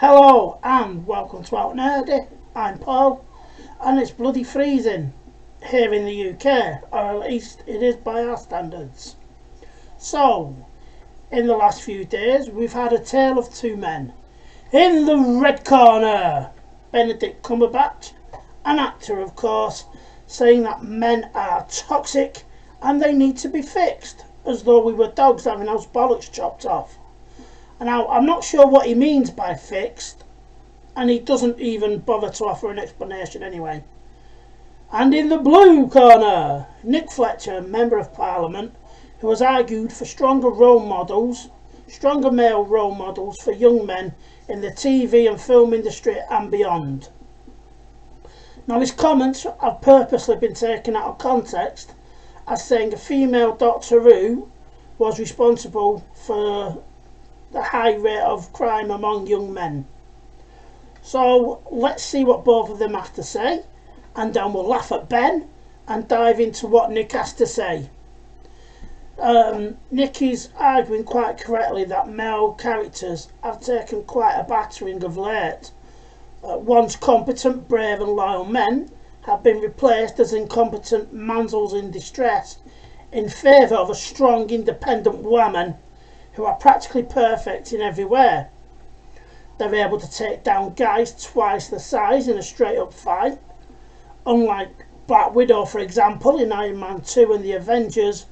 Hello and welcome to Out Nerdy. I'm Paul, and it's bloody freezing here in the UK, or at least it is by our standards. So, in the last few days, we've had a tale of two men. In the red corner, Benedict Cumberbatch, an actor of course, saying that men are toxic and they need to be fixed, as though we were dogs having our bollocks chopped off. Now, I'm not sure what he means by fixed, and he doesn't even bother to offer an explanation anyway. And in the blue corner, Nick Fletcher, Member of Parliament, who has argued for stronger male role models for young men in the TV and film industry and beyond. Now, his comments have purposely been taken out of context as saying a female Doctor Who was responsible for the high rate of crime among young men. So let's see what both of them have to say, and then we'll laugh at Ben and dive into what Nick has to say. Nick is arguing quite correctly that male characters have taken quite a battering of late. Once competent, brave and loyal men have been replaced as incompetent manzels in distress in favour of a strong, independent woman who are practically perfect in every way. They're able to take down guys twice the size in a straight up fight, unlike Black Widow, for example, in Iron Man 2 and the Avengers,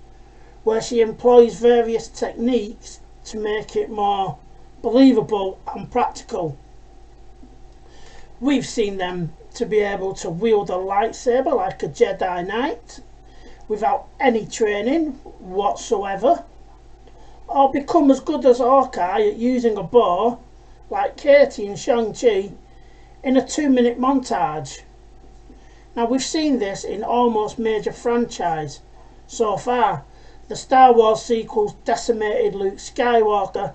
where she employs various techniques to make it more believable and practical. We've seen them to be able to wield a lightsaber like a Jedi Knight without any training whatsoever, or become as good as Hawkeye at using a bow like Katie in Shang-Chi in a 2-minute montage. Now, we've seen this in almost major franchise so far. The Star Wars sequels decimated Luke Skywalker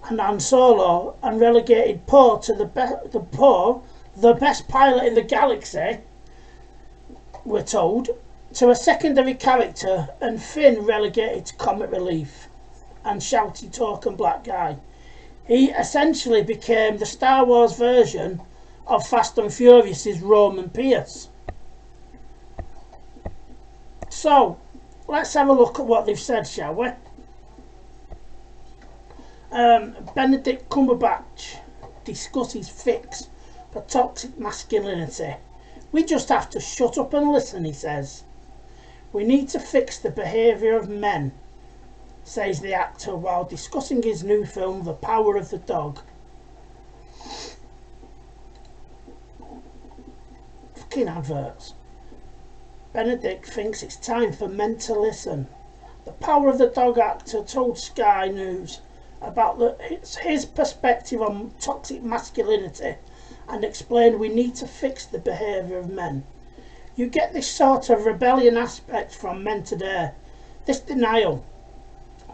and Han Solo and relegated Poe to the best pilot in the galaxy, we're told, to a secondary character, and Finn relegated to comic relief and shouty token black guy. He essentially became the Star Wars version of Fast and Furious's Roman Pierce. So, let's have a look at what they've said, shall we? Benedict Cumberbatch discusses fix for toxic masculinity. We just have to shut up and listen, he says. We need to fix the behaviour of men, says the actor while discussing his new film The Power of the Dog. Fucking adverts. Benedict thinks it's time for men to listen. The Power of the Dog actor told Sky News about his perspective on toxic masculinity and explained we need to fix the behaviour of men. You get this sort of rebellion aspect from men today, this denial,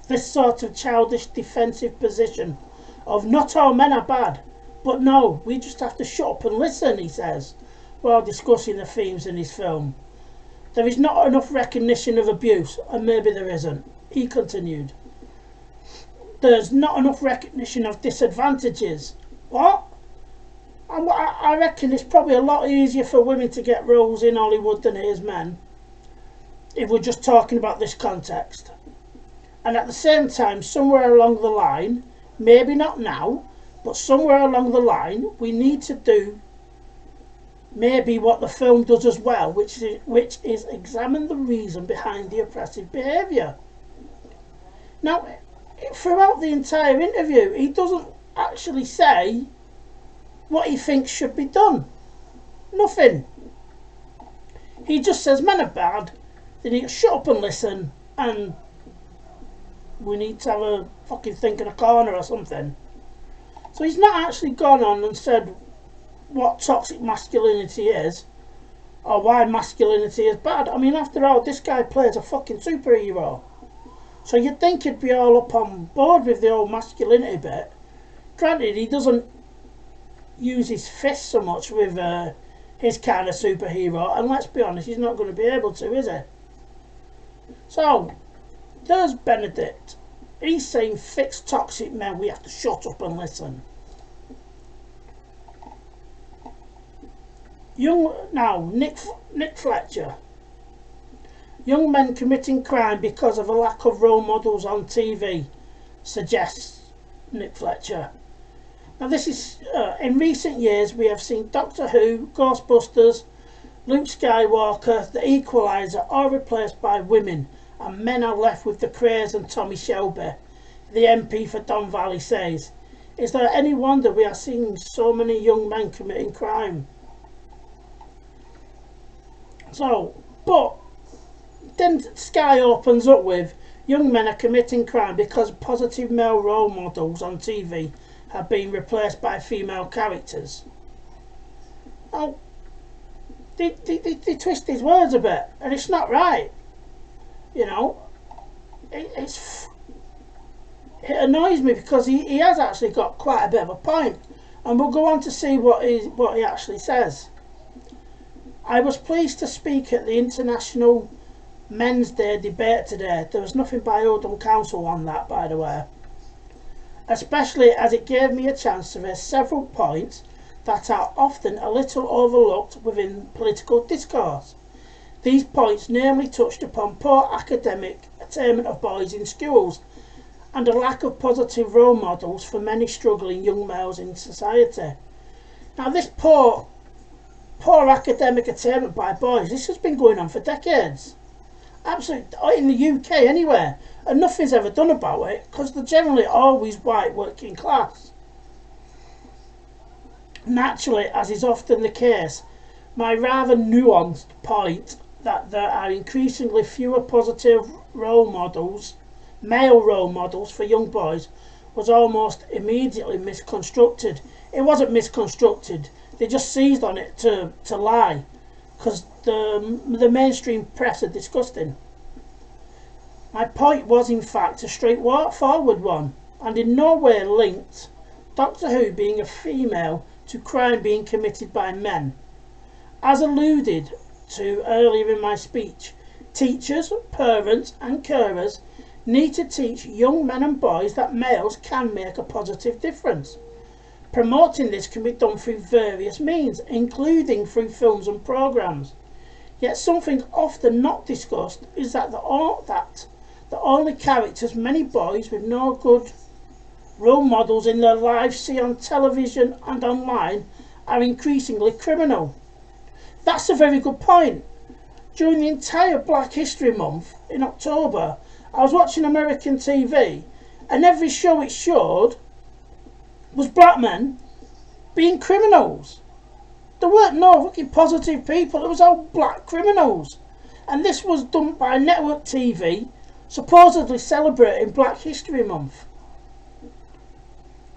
this sort of childish defensive position of not all men are bad, but no, we just have to shut up and listen, he says, while discussing the themes in his film. There is not enough recognition of abuse, and maybe there isn't, he continued. There's not enough recognition of disadvantages. What? I reckon it's probably a lot easier for women to get roles in Hollywood than it is men, if we're just talking about this context. And at the same time, somewhere along the line, maybe not now, but somewhere along the line, we need to do maybe what the film does as well, which is examine the reason behind the oppressive behaviour. Now, throughout the entire interview, he doesn't actually say what he thinks should be done. Nothing. He just says men are bad, they need to shut up and listen, and we need to have a fucking think in a corner or something. So he's not actually gone on and said what toxic masculinity is or why masculinity is bad. I mean, after all, this guy plays a fucking superhero, so you'd think he'd be all up on board with the old masculinity bit. Granted, he doesn't use his fists so much with his kind of superhero, and let's be honest, he's not going to be able to, is he? So there's Benedict. He's saying fix toxic men, we have to shut up and listen. Nick Fletcher. Young men committing crime because of a lack of role models on TV, suggests Nick Fletcher. Now this is, in recent years we have seen Doctor Who, Ghostbusters, Luke Skywalker, The Equalizer all replaced by women, and men are left with the Craze and Tommy Shelby, the MP for Don Valley says. Is there any wonder we are seeing so many young men committing crime? So, but then Sky opens up with young men are committing crime because positive male role models on TV have been replaced by female characters. Now, they twist his words a bit, and it's not right. You know, it annoys me because he has actually got quite a bit of a point, and we'll go on to see what he actually says. I was pleased to speak at the International Men's Day debate today. There was nothing by Oldham Council on that, by the way. Especially as it gave me a chance to raise several points that are often a little overlooked within political discourse. These points namely touched upon poor academic attainment of boys in schools and a lack of positive role models for many struggling young males in society. Now this poor academic attainment by boys, this has been going on for decades. Absolutely, in the UK anyway, and nothing's ever done about it because they're generally always white working class. Naturally, as is often the case, my rather nuanced point that there are increasingly fewer positive role models, male role models for young boys, was almost immediately misconstrued. It wasn't misconstrued, they just seized on it to lie, because the mainstream press are disgusting. My point was in fact a straightforward one, and in no way linked Doctor Who being a female to crime being committed by men. As alluded to earlier in my speech, teachers, parents and carers need to teach young men and boys that males can make a positive difference. Promoting this can be done through various means, including through films and programmes. Yet something often not discussed is that the only characters many boys with no good role models in their lives see on television and online are increasingly criminal. That's a very good point. During the entire Black History Month in October, I was watching American TV, and every show it showed was black men being criminals. There weren't no fucking positive people, it was all black criminals. And this was done by network TV, supposedly celebrating Black History Month.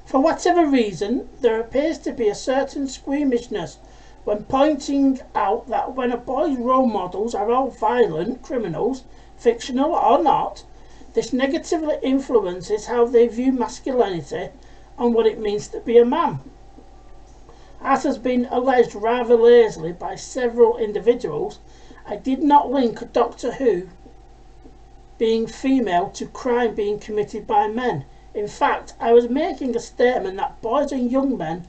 For whatever reason, there appears to be a certain squeamishness when pointing out that when a boy's role models are all violent criminals, fictional or not, this negatively influences how they view masculinity and what it means to be a man. As has been alleged rather lazily by several individuals, I did not link Doctor Who being female to crime being committed by men. In fact, I was making a statement that boys and young men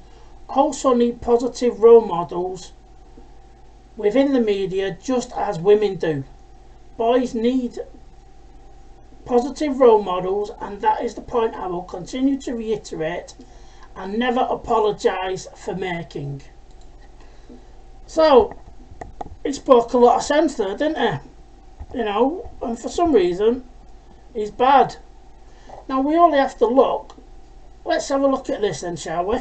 also need positive role models within the media just as women do. Boys need positive role models, and that is the point I will continue to reiterate and never apologise for making. So, he spoke a lot of sense there, didn't he? You know, and for some reason, he's bad. Now we only have to look. Let's have a look at this then, shall we?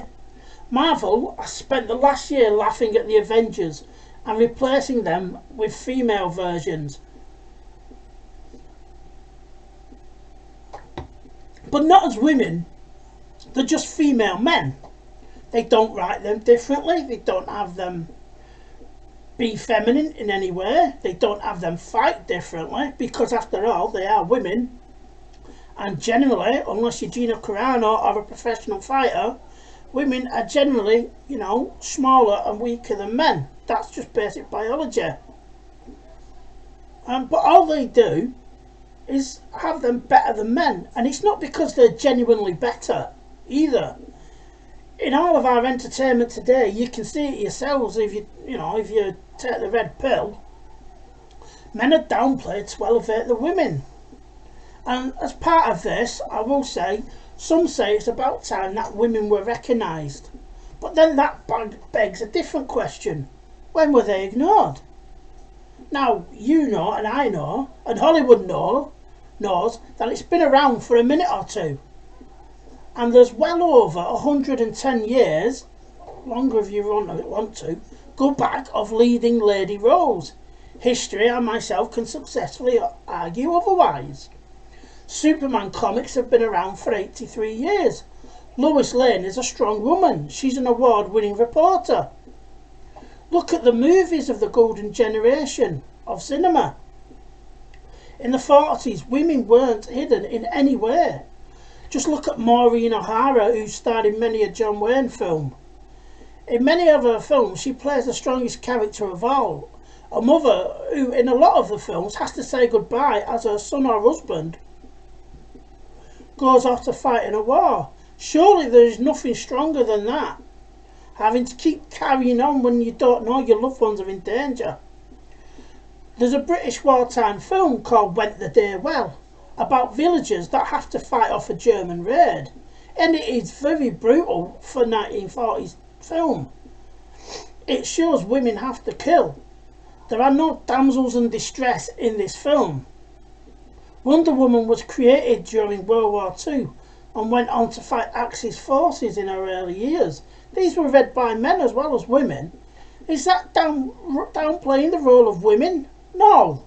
Marvel has spent the last year laughing at the Avengers and replacing them with female versions. But not as women, they're just female men. They don't write them differently, they don't have them be feminine in any way, they don't have them fight differently, because after all, they are women. And generally, unless you're Gina Carano or a professional fighter, women are generally, you know, smaller and weaker than men. That's just basic biology. But all they do is have them better than men. And it's not because they're genuinely better either. in all of our entertainment today, you can see it yourselves. If you take the red pill, men are downplayed to elevate the women. And as part of this, I will say, some say it's about time that women were recognised. But then that begs a different question. When were they ignored? Now, you know, and I know, and Hollywood knows that it's been around for a minute or two. And there's well over 110 years, longer if you want to, go back of leading lady roles. History and myself can successfully argue otherwise. Superman comics have been around for 83 years. Lois Lane is a strong woman. She's an award-winning reporter. Look at the movies of the golden generation of cinema. In the 40s, women weren't hidden in any way. Just look at Maureen O'Hara, who starred in many a John Wayne film. In many of her films, she plays the strongest character of all. A mother who, in a lot of the films, has to say goodbye as her son or husband goes off to fight in a war. Surely there is nothing stronger than that. Having to keep carrying on when you don't know your loved ones are in danger. There's a British wartime film called Went the Day Well, about villagers that have to fight off a German raid. And it is very brutal for 1940s film. It shows women have to kill. There are no damsels in distress in this film. Wonder Woman was created during World War II and went on to fight Axis forces in her early years. These were read by men as well as women. Is that downplaying the role of women? No.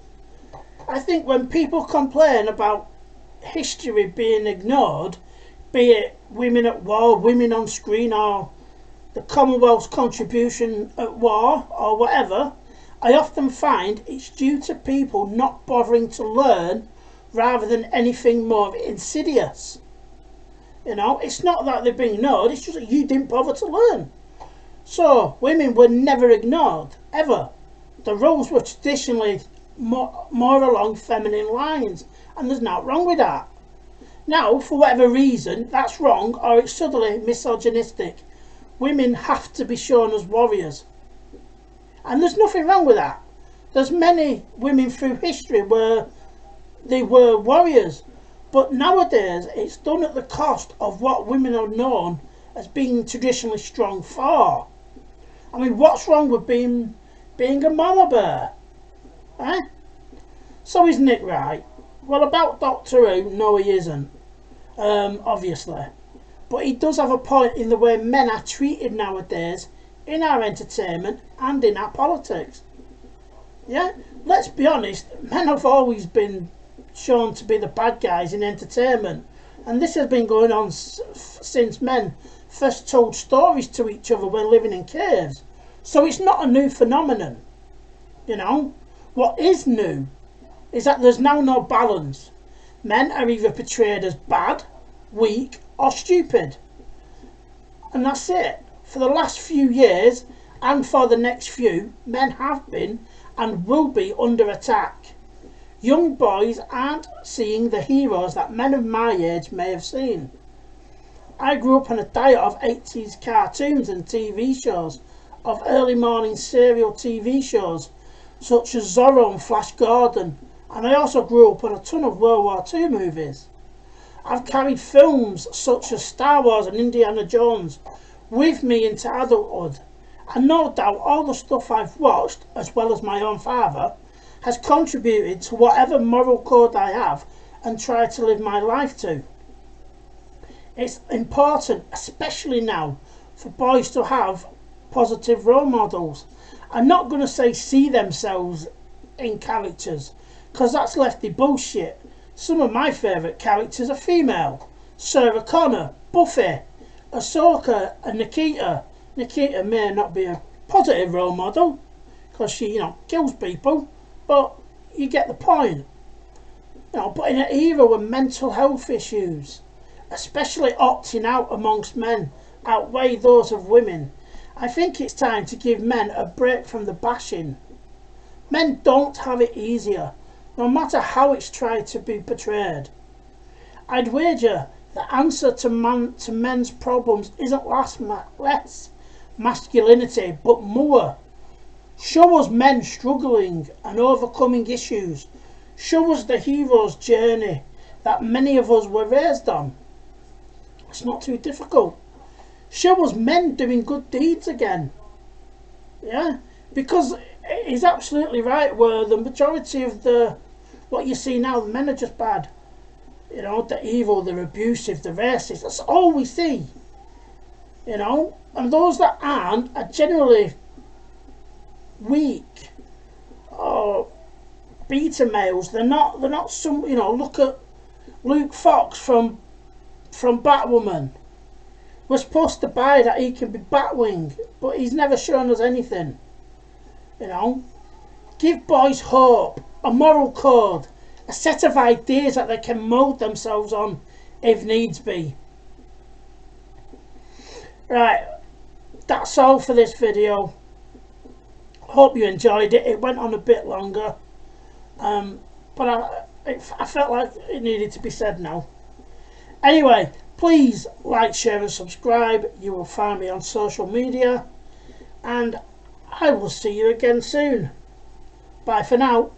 I think when people complain about history being ignored, be it women at war, women on screen, or the Commonwealth's contribution at war, or whatever, I often find it's due to people not bothering to learn rather than anything more insidious. You know, it's not that they've been ignored, it's just that you didn't bother to learn. So, women were never ignored, ever. The roles were traditionally more along feminine lines, and there's nothing wrong with that. Now, for whatever reason, that's wrong, or it's suddenly misogynistic. Women have to be shown as warriors. And there's nothing wrong with that. There's many women through history where they were warriors. But nowadays, it's done at the cost of what women are known as being traditionally strong for. I mean, what's wrong with being a mama bear? Eh? So isn't it right? Well, about Doctor Who, no he isn't. Obviously. But he does have a point in the way men are treated nowadays in our entertainment and in our politics. Yeah? Let's be honest, men have always been shown to be the bad guys in entertainment, and this has been going on since men first told stories to each other when living in caves. So it's not a new phenomenon. You know, what is new is that there's now no balance. Men are either portrayed as bad, weak or stupid, and that's it. For the last few years and for the next few, men have been and will be under attack. Young boys aren't seeing the heroes that men of my age may have seen. I grew up on a diet of 80s cartoons and TV shows, of early morning serial TV shows such as Zorro and Flash Gordon, and I also grew up on a ton of World War II movies. I've carried films such as Star Wars and Indiana Jones with me into adulthood, and no doubt all the stuff I've watched, as well as my own father, has contributed to whatever moral code I have and try to live my life to. It's important, especially now, for boys to have positive role models. I'm not going to say see themselves in characters, because that's lefty bullshit. Some of my favourite characters are female. Sarah Connor, Buffy, Ahsoka and Nikita. Nikita may not be a positive role model, because she, kills people, but you get the point. But in an era when mental health issues, especially opting out amongst men, outweigh those of women, I think it's time to give men a break from the bashing. Men don't have it easier, no matter how it's tried to be portrayed. I'd wager The answer to men's problems isn't less masculinity, but more. Show us men struggling and overcoming issues. Show us the hero's journey that many of us were raised on. It's not too difficult. Show us men doing good deeds again. Yeah, because he's absolutely right, where the majority of what you see now, the men are just bad. You know, they're evil, they're abusive, they're racist. That's all we see. You know, and those that aren't are generally weak or beta males. They're not some. You know, look at Luke Fox from Batwoman. We're supposed to buy that he can be Batwing, but he's never shown us anything. You know, give boys hope, a moral code, a set of ideas that they can mould themselves on if needs be. Right, that's all for this video. Hope you enjoyed it. It went on a bit longer, but I felt like it needed to be said now. Anyway, please like, share and subscribe. You will find me on social media, and I will see you again soon. Bye for now.